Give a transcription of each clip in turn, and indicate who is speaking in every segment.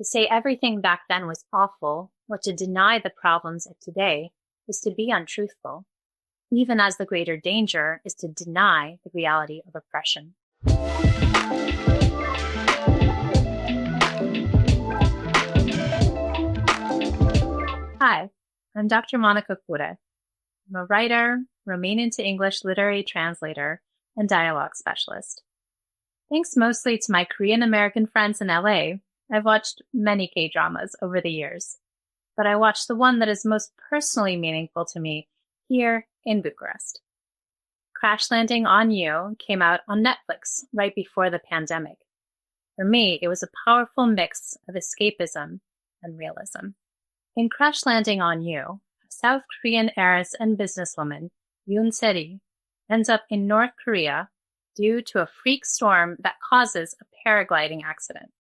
Speaker 1: To say everything back then was awful, or to deny the problems of today, is to be untruthful, even as the greater danger is to deny the reality of oppression. Hi, I'm Dr. Monica Kure. I'm a writer, Romanian to English literary translator, and dialogue specialist. Thanks mostly to my Korean-American friends in LA, I've watched many K-dramas over the years, but I watched the one that is most personally meaningful to me here in Bucharest. Crash Landing on You came out on Netflix right before the pandemic. For me, it was a powerful mix of escapism and realism. In Crash Landing on You, a South Korean heiress and businesswoman, Yoon Se-ri, ends up in North Korea due to a freak storm that causes a paragliding accident.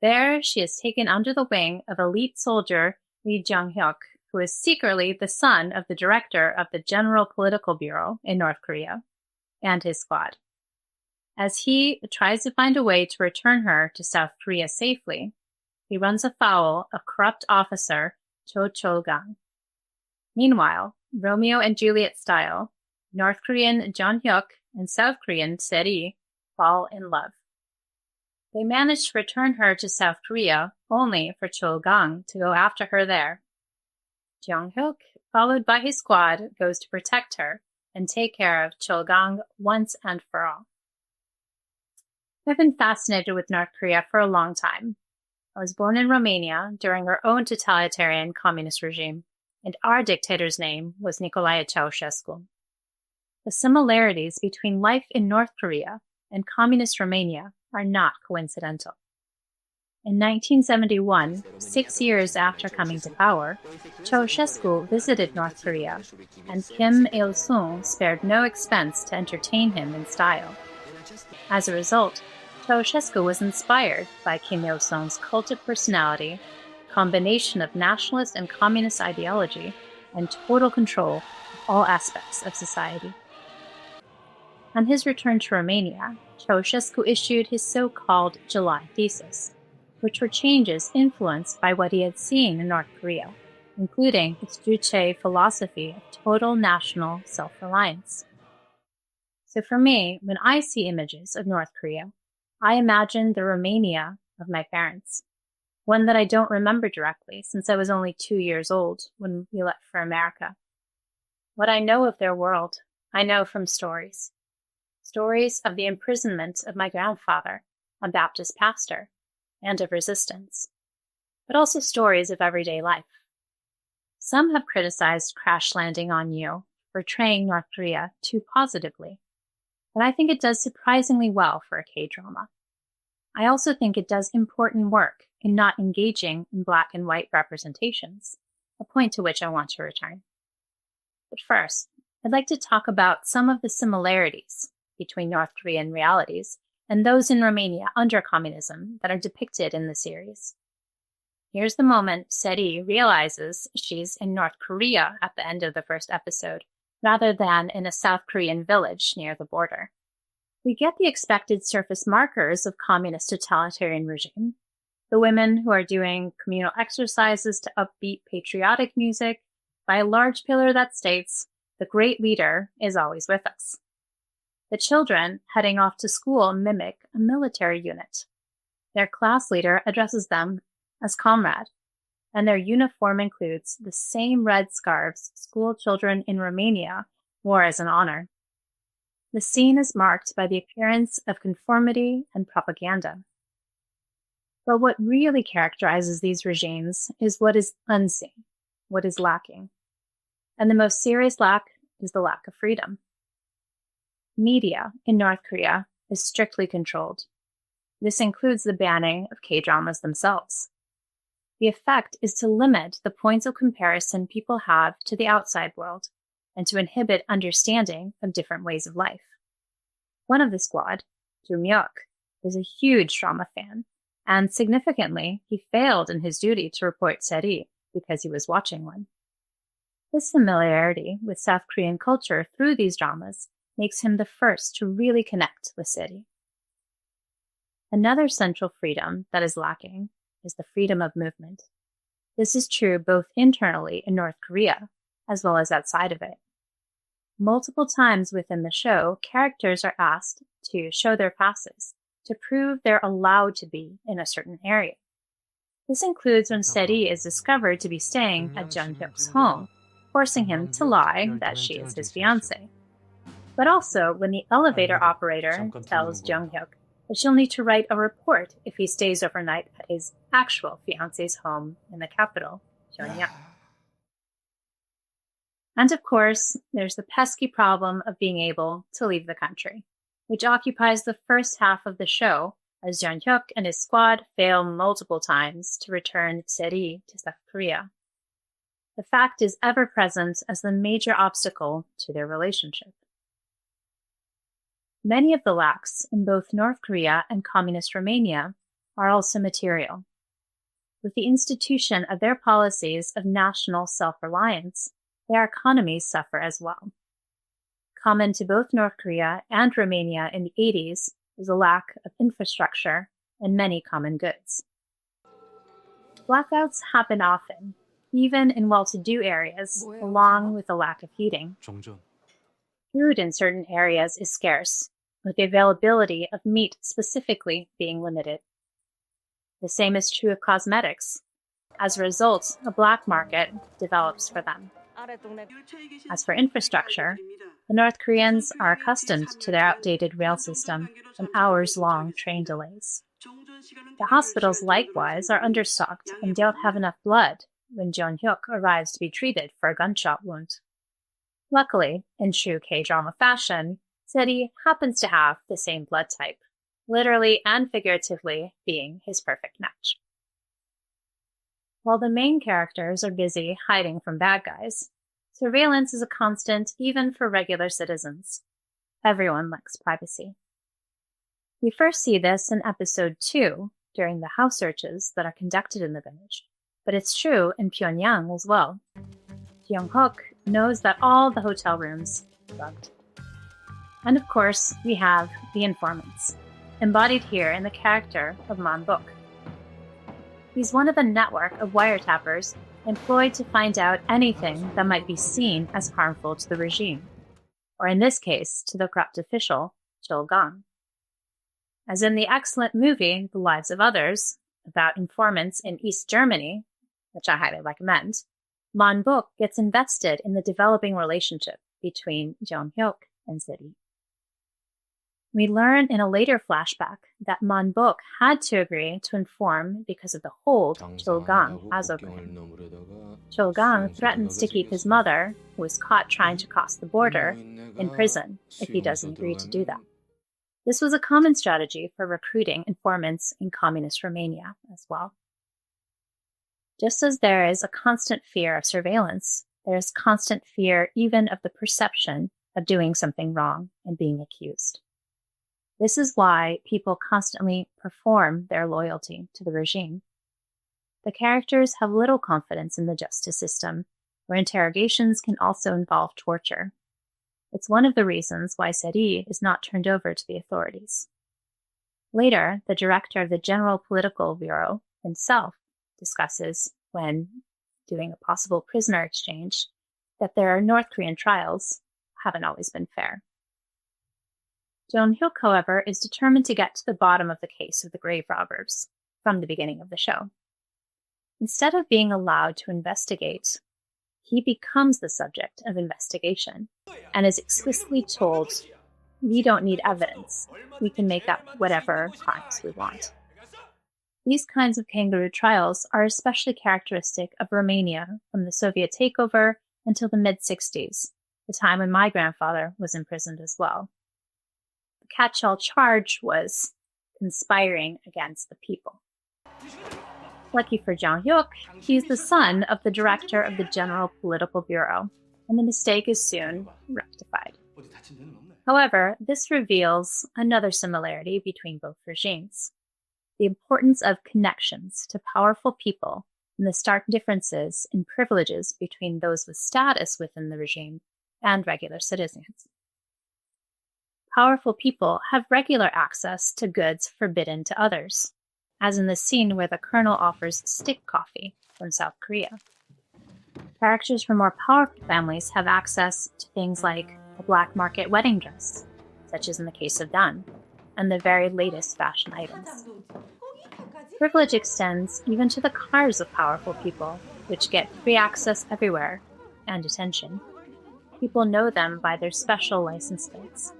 Speaker 1: There, she is taken under the wing of elite soldier Lee Jung-hyuk, who is secretly the son of the director of the General Political Bureau in North Korea, and his squad. As he tries to find a way to return her to South Korea safely, he runs afoul of corrupt officer Cho Chol-gang. Meanwhile, Romeo and Juliet style, North Korean Jung-hyuk and South Korean Se-ri fall in love. They manage to return her to South Korea only for Chol-gang to go after her there. Jung-hyuk, followed by his squad, goes to protect her and take care of Chol-gang once and for all. I've been fascinated with North Korea for a long time. I was born in Romania during our own totalitarian communist regime, and our dictator's name was Nicolae Ceausescu. The similarities between life in North Korea and communist Romania are not coincidental. In 1971, 6 years after coming to power, Ceausescu visited North Korea, and Kim Il-sung spared no expense to entertain him in style. As a result, Ceausescu was inspired by Kim Il-sung's cult of personality, combination of nationalist and communist ideology, and total control of all aspects of society. On his return to Romania, Ceausescu issued his so-called July thesis, which were changes influenced by what he had seen in North Korea, including its Juche philosophy of total national self-reliance. So for me, when I see images of North Korea, I imagine the Romania of my parents, one that I don't remember directly since I was only 2 years old when we left for America. What I know of their world, I know from stories. Stories of the imprisonment of my grandfather, a Baptist pastor, and of resistance, but also stories of everyday life. Some have criticized Crash Landing on You for portraying North Korea too positively, but I think it does surprisingly well for a K-drama. I also think it does important work in not engaging in black and white representations, a point to which I want to return. But first, I'd like to talk about some of the similarities between North Korean realities and those in Romania under communism that are depicted in the series. Here's the moment Se-ri realizes she's in North Korea at the end of the first episode, rather than in a South Korean village near the border. We get the expected surface markers of communist totalitarian regime. The women who are doing communal exercises to upbeat patriotic music by a large pillar that states, "The great leader is always with us." The children heading off to school mimic a military unit. Their class leader addresses them as comrade, and their uniform includes the same red scarves school children in Romania wore as an honor. The scene is marked by the appearance of conformity and propaganda. But what really characterizes these regimes is what is unseen, what is lacking. And the most serious lack is the lack of freedom. Media in North Korea is strictly controlled. This includes the banning of K-dramas themselves. The effect is to limit the points of comparison people have to the outside world and to inhibit understanding of different ways of life. One of the squad, Jung-hyuk, is a huge drama fan, and significantly, he failed in his duty to report Se-ri because he was watching one. His familiarity with South Korean culture through these dramas makes him the first to really connect with Se-ri. Another central freedom that is lacking is the freedom of movement. This is true both internally in North Korea as well as outside of it. Multiple times within the show, characters are asked to show their passes to prove they're allowed to be in a certain area. This includes when Seri is discovered to be staying at Jung-hyuk's home, forcing him to lie that she is his fiancée. But also when the elevator operator tells Jung-hyuk that she'll need to write a report if he stays overnight at his actual fiancé's home in the capital, Pyongyang. And of course, there's the pesky problem of being able to leave the country, which occupies the first half of the show as Jung-hyuk and his squad fail multiple times to return Seri to South Korea. The fact is ever present as the major obstacle to their relationship. Many of the lacks in both North Korea and Communist Romania are also material. With the institution of their policies of national self-reliance, their economies suffer as well. Common to both North Korea and Romania in the 80s is a lack of infrastructure and many common goods. Blackouts happen often, even in well-to-do areas, along with a lack of heating. Food in certain areas is scarce, with the availability of meat specifically being limited. The same is true of cosmetics. As a result, a black market develops for them. As for infrastructure, the North Koreans are accustomed to their outdated rail system and hours-long train delays. The hospitals likewise are understocked and don't have enough blood when Jung-hyuk arrives to be treated for a gunshot wound. Luckily, in true K-drama fashion, Seri happens to have the same blood type, literally and figuratively being his perfect match. While the main characters are busy hiding from bad guys, surveillance is a constant even for regular citizens. Everyone likes privacy. We first see this in episode 2 during the house searches that are conducted in the village, but it's true in Pyongyang as well. Jung-hyuk knows that all the hotel rooms are bugged. And of course, we have the informants, embodied here in the character of Man-bok. He's one of a network of wiretappers employed to find out anything that might be seen as harmful to the regime, or in this case, to the corrupt official, Chol-gang. As in the excellent movie The Lives of Others, about informants in East Germany, which I highly recommend, Man-bok gets invested in the developing relationship between Jung-hyuk and Seri. We learn in a later flashback that Man-bok had to agree to inform because of the hold Chol-gang has over him. Chol-gang threatens to keep his mother, who was caught trying to cross the border, in prison if he doesn't agree to do that. This was a common strategy for recruiting informants in communist Romania as well. Just as there is a constant fear of surveillance, there is constant fear even of the perception of doing something wrong and being accused. This is why people constantly perform their loyalty to the regime. The characters have little confidence in the justice system, where interrogations can also involve torture. It's one of the reasons why Seri is not turned over to the authorities. Later, the director of the General Political Bureau himself discusses, when doing a possible prisoner exchange, that their North Korean trials haven't always been fair. Jung-hyuk, however, is determined to get to the bottom of the case of the grave robbers from the beginning of the show. Instead of being allowed to investigate, he becomes the subject of investigation and is explicitly told, "We don't need evidence. We can make up whatever crimes we want." These kinds of kangaroo trials are especially characteristic of Romania from the Soviet takeover until the mid-60s, the time when my grandfather was imprisoned as well. The catch-all charge was conspiring against the people. Lucky for Jung-hyuk, he's the son of the director of the General Political Bureau, and the mistake is soon rectified. However, this reveals another similarity between both regimes: the importance of connections to powerful people and the stark differences in privileges between those with status within the regime and regular citizens. Powerful people have regular access to goods forbidden to others, as in the scene where the colonel offers stick coffee from South Korea. Characters from more powerful families have access to things like a black market wedding dress, such as in the case of Dan, and the very latest fashion items. Privilege extends even to the cars of powerful people, which get free access everywhere and attention. People know them by their special license plates.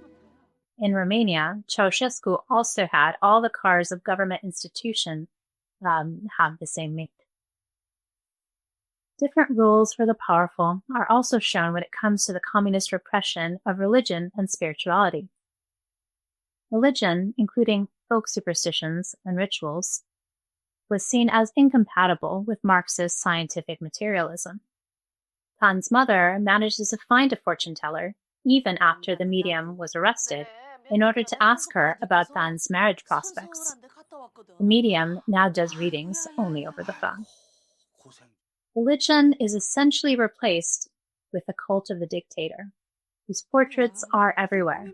Speaker 1: In Romania, Ceausescu also had all the cars of government institutions have the same make. Different rules for the powerful are also shown when it comes to the communist repression of religion and spirituality. Religion, including folk superstitions and rituals, was seen as incompatible with Marxist scientific materialism. Tan's mother manages to find a fortune teller even after the medium was arrested in order to ask her about Tan's marriage prospects. The medium now does readings only over the phone. Religion is essentially replaced with the cult of the dictator, whose portraits are everywhere.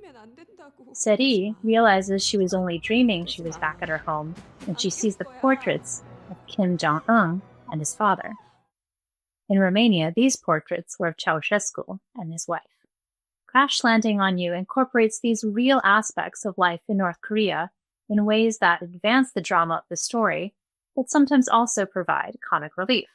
Speaker 1: Seri realizes she was only dreaming she was back at her home when she sees the portraits of Kim Jong-un and his father. In Romania, these portraits were of Ceausescu and his wife. Crash Landing on You incorporates these real aspects of life in North Korea in ways that advance the drama of the story, but sometimes also provide comic relief.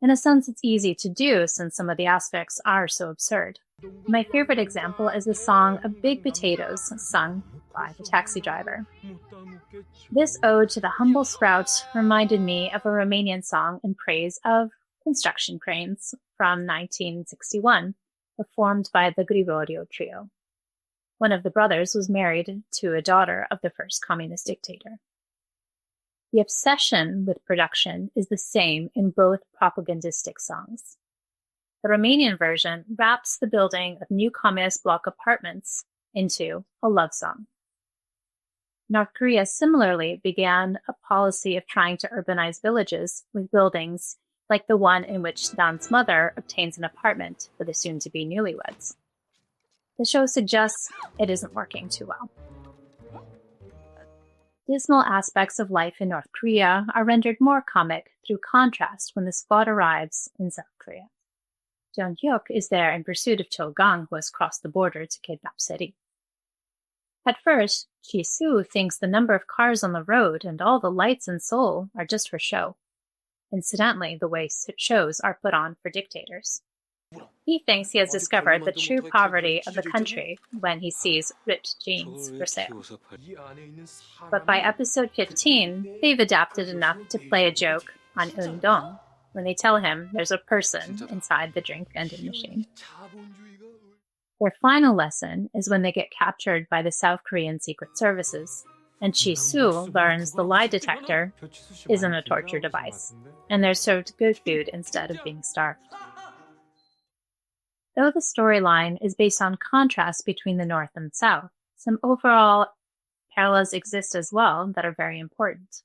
Speaker 1: In a sense, it's easy to do since some of the aspects are so absurd. My favorite example is the song of Big Potatoes, sung by the taxi driver. This ode to the humble sprout reminded me of a Romanian song in praise of construction cranes from 1961, performed by the Grigorio Trio. One of the brothers was married to a daughter of the first communist dictator. The obsession with production is the same in both propagandistic songs. The Romanian version wraps the building of new communist block apartments into a love song. North Korea similarly began a policy of trying to urbanize villages with buildings like the one in which Dan's mother obtains an apartment for the soon-to-be newlyweds. The show suggests it isn't working too well. Dismal aspects of life in North Korea are rendered more comic through contrast when the squad arrives in South Korea. Jeon-hyuk is there in pursuit of Cho-gang, who has crossed the border to kidnap Seri. At first, Ji-soo thinks the number of cars on the road and all the lights in Seoul are just for show. Incidentally, the way shows are put on for dictators. He thinks he has discovered the true poverty of the country when he sees ripped jeans for sale. But by episode 15, they've adapted enough to play a joke on Eun-dong when they tell him there's a person inside the drink vending machine. Their final lesson is when they get captured by the South Korean secret services, and Ji-soo learns the lie detector isn't a torture device, and they're served good food instead of being starved. Though the storyline is based on contrast between the North and South, some overall parallels exist as well that are very important.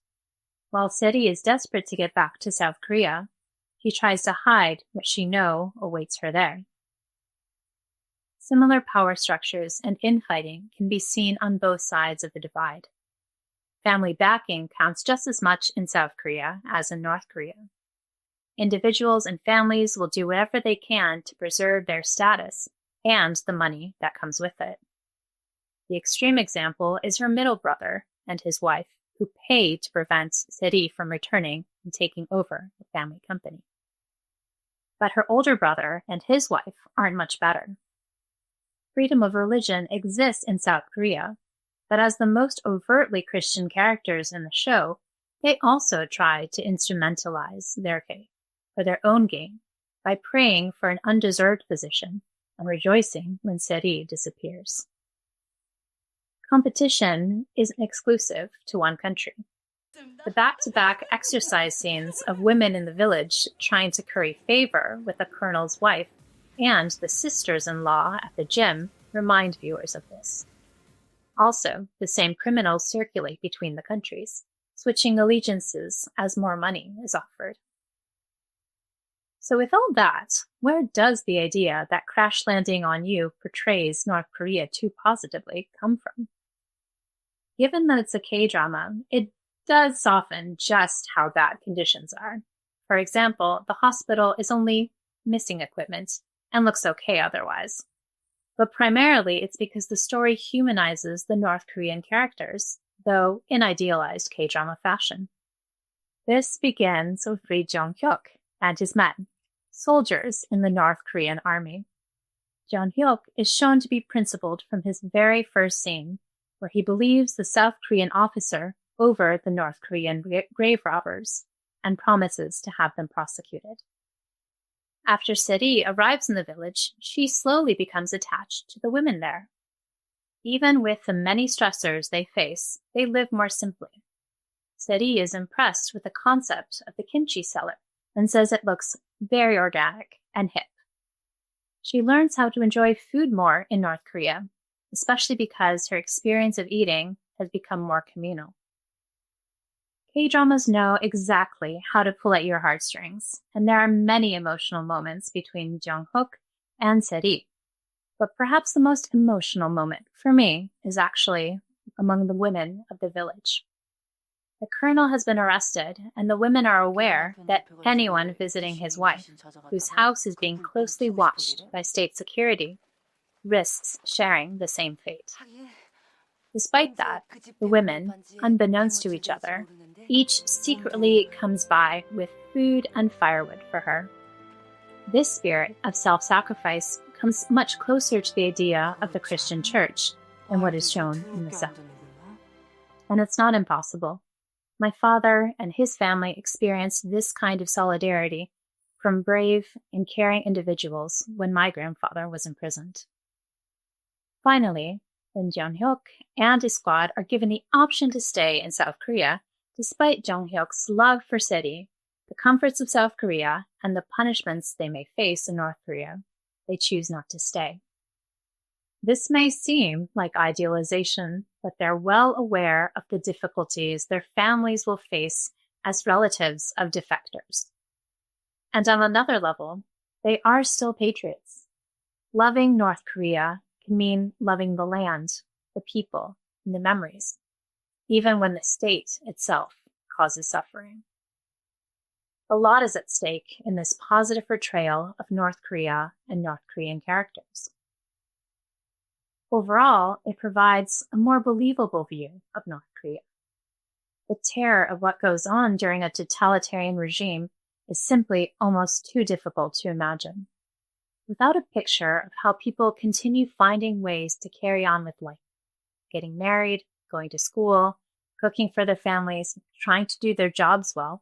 Speaker 1: While Seri is desperate to get back to South Korea, she tries to hide what she knows awaits her there. Similar power structures and infighting can be seen on both sides of the divide. Family backing counts just as much in South Korea as in North Korea. Individuals and families will do whatever they can to preserve their status and the money that comes with it. The extreme example is her middle brother and his wife, who pay to prevent Seri from returning and taking over the family company. But her older brother and his wife aren't much better. Freedom of religion exists in South Korea, but as the most overtly Christian characters in the show, they also try to instrumentalize their faith for their own gain by praying for an undeserved position and rejoicing when Seri disappears. Competition isn't exclusive to one country. The back-to-back exercise scenes of women in the village trying to curry favor with the colonel's wife and the sisters-in-law at the gym remind viewers of this. Also, the same criminals circulate between the countries, switching allegiances as more money is offered. So with all that, where does the idea that Crash Landing on You portrays North Korea too positively come from? Given that it's a K-drama, it does soften just how bad conditions are. For example, the hospital is only missing equipment and looks okay otherwise. But primarily it's because the story humanizes the North Korean characters, though in idealized K-drama fashion. This begins with Ri Jong-hyuk and his men, soldiers in the North Korean army. Jong-hyuk is shown to be principled from his very first scene, where he believes the South Korean officer over the North Korean grave robbers and promises to have them prosecuted. After Seri arrives in the village, she slowly becomes attached to the women there. Even with the many stressors they face, they live more simply. Seri is impressed with the concept of the kimchi cellar and says it looks very organic and hip. She learns how to enjoy food more in North Korea, especially because her experience of eating has become more communal. K-dramas know exactly how to pull at your heartstrings, and there are many emotional moments between Jong-hyuk and Seri. But perhaps the most emotional moment for me is actually among the women of the village. The colonel has been arrested, and the women are aware that anyone visiting his wife, whose house is being closely watched by state security, risks sharing the same fate. Despite that, the women, unbeknownst to each other, each secretly comes by with food and firewood for her. This spirit of self-sacrifice comes much closer to the idea of the Christian church than what is shown in the South. And it's not impossible. My father and his family experienced this kind of solidarity from brave and caring individuals when my grandfather was imprisoned. Finally, then Jong-hyuk and his squad are given the option to stay in South Korea, despite Jong-hyuk's love for Seri, the comforts of South Korea, and the punishments they may face in North Korea. They choose not to stay. This may seem like idealization, but they're well aware of the difficulties their families will face as relatives of defectors. And on another level, they are still patriots. Loving North Korea can mean loving the land, the people, and the memories, even when the state itself causes suffering. A lot is at stake in this positive portrayal of North Korea and North Korean characters. Overall, it provides a more believable view of North Korea. The terror of what goes on during a totalitarian regime is simply almost too difficult to imagine. Without a picture of how people continue finding ways to carry on with life, getting married, going to school, cooking for their families, trying to do their jobs well,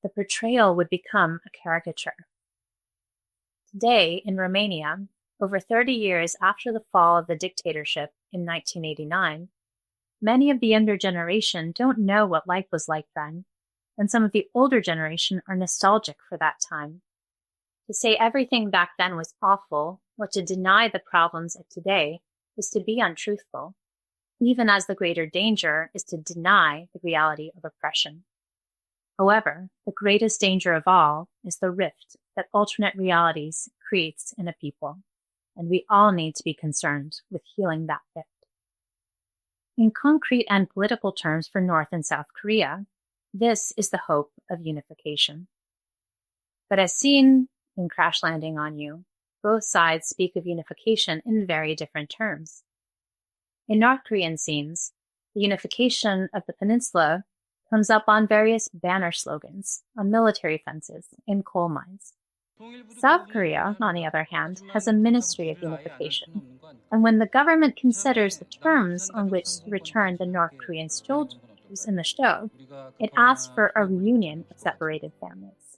Speaker 1: the portrayal would become a caricature. Today, in Romania, over 30 years after the fall of the dictatorship in 1989, many of the younger generation don't know what life was like then, and some of the older generation are nostalgic for that time. To say everything back then was awful, or to deny the problems of today, is to be untruthful, even as the greater danger is to deny the reality of oppression. However, the greatest danger of all is the rift that alternate realities creates in a people, and we all need to be concerned with healing that rift. In concrete and political terms for North and South Korea, this is the hope of unification. But as seen in Crash Landing on You, both sides speak of unification in very different terms. In North Korean scenes, the unification of the peninsula comes up on various banner slogans, on military fences, in coal mines. South Korea, on the other hand, has a Ministry of Unification, and when the government considers the terms on which to return the North Korean soldiers in the show, it asks for a reunion of separated families.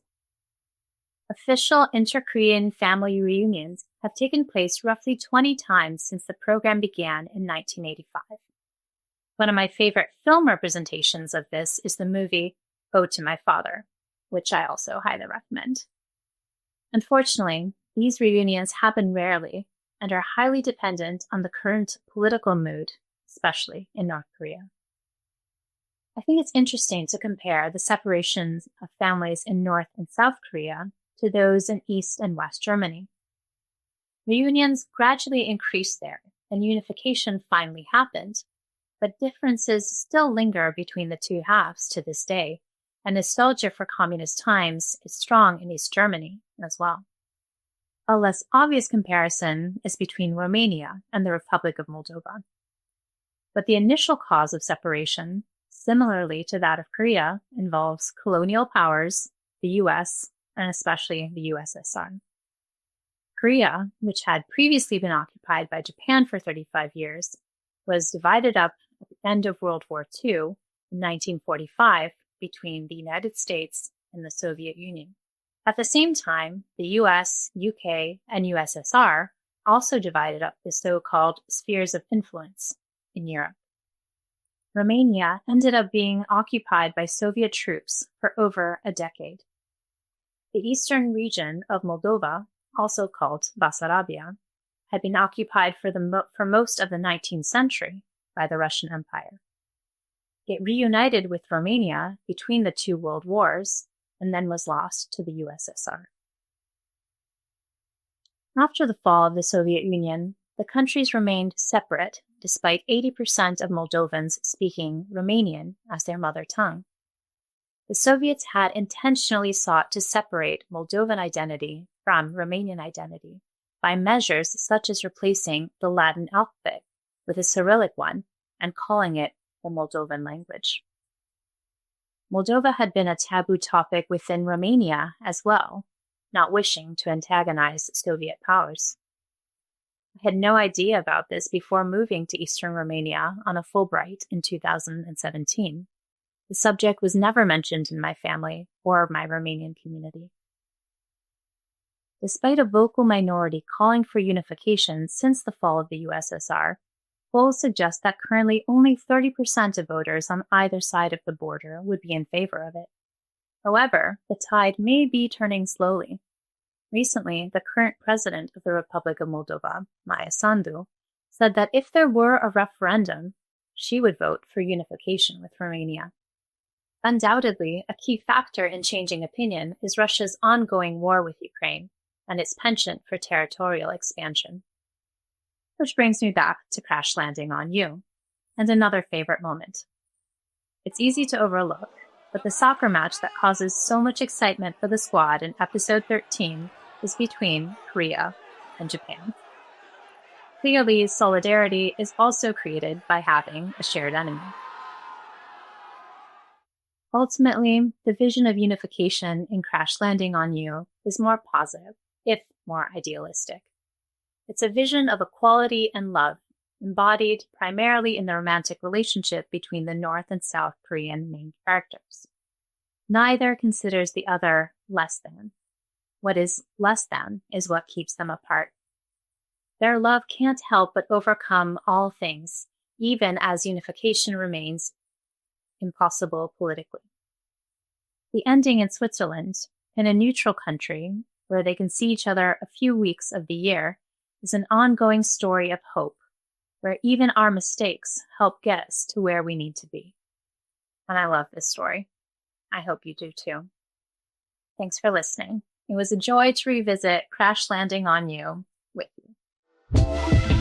Speaker 1: Official inter-Korean family reunions have taken place roughly 20 times since the program began in 1985. One of my favorite film representations of this is the movie Ode to My Father, which I also highly recommend. Unfortunately, these reunions happen rarely and are highly dependent on the current political mood, especially in North Korea. I think it's interesting to compare the separations of families in North and South Korea to those in East and West Germany. Reunions gradually increased there, and unification finally happened, but differences still linger between the two halves to this day, and nostalgia for communist times is strong in East Germany as well. A less obvious comparison is between Romania and the Republic of Moldova. But the initial cause of separation, similarly to that of Korea, involves colonial powers, the US, and especially the USSR. Korea, which had previously been occupied by Japan for 35 years, was divided up at the end of World War II in 1945 between the United States and the Soviet Union. At the same time, the US, UK, and USSR also divided up the so-called spheres of influence in Europe. Romania ended up being occupied by Soviet troops for over a decade. The eastern region of Moldova, also called Basarabia, had been occupied for most of the 19th century by the Russian Empire. It reunited with Romania between the two world wars and then was lost to the USSR. After the fall of the Soviet Union, the countries remained separate despite 80% of Moldovans speaking Romanian as their mother tongue. The Soviets had intentionally sought to separate Moldovan identity from Romanian identity by measures such as replacing the Latin alphabet with a Cyrillic one and calling it the Moldovan language. Moldova had been a taboo topic within Romania as well, not wishing to antagonize Soviet powers. I had no idea about this before moving to Eastern Romania on a Fulbright in 2017. The subject was never mentioned in my family or my Romanian community. Despite a vocal minority calling for unification since the fall of the USSR, polls suggest that currently only 30% of voters on either side of the border would be in favor of it. However, the tide may be turning slowly. Recently, the current president of the Republic of Moldova, Maia Sandu, said that if there were a referendum, she would vote for unification with Romania. Undoubtedly, a key factor in changing opinion is Russia's ongoing war with Ukraine and its penchant for territorial expansion. Which brings me back to Crash Landing on You, and another favorite moment. It's easy to overlook, but the soccer match that causes so much excitement for the squad in episode 13 is between Korea and Japan. Clearly, solidarity is also created by having a shared enemy. Ultimately, the vision of unification in Crash Landing on You is more positive, if more idealistic. It's a vision of equality and love, embodied primarily in the romantic relationship between the North and South Korean main characters. Neither considers the other less than. What is less than is what keeps them apart. Their love can't help but overcome all things, even as unification remains impossible politically. The ending in Switzerland, in a neutral country where they can see each other a few weeks of the year, is an ongoing story of hope, where even our mistakes help get us to where we need to be. And I love this story. I hope you do too. Thanks for listening. It was a joy to revisit Crash Landing on You with you.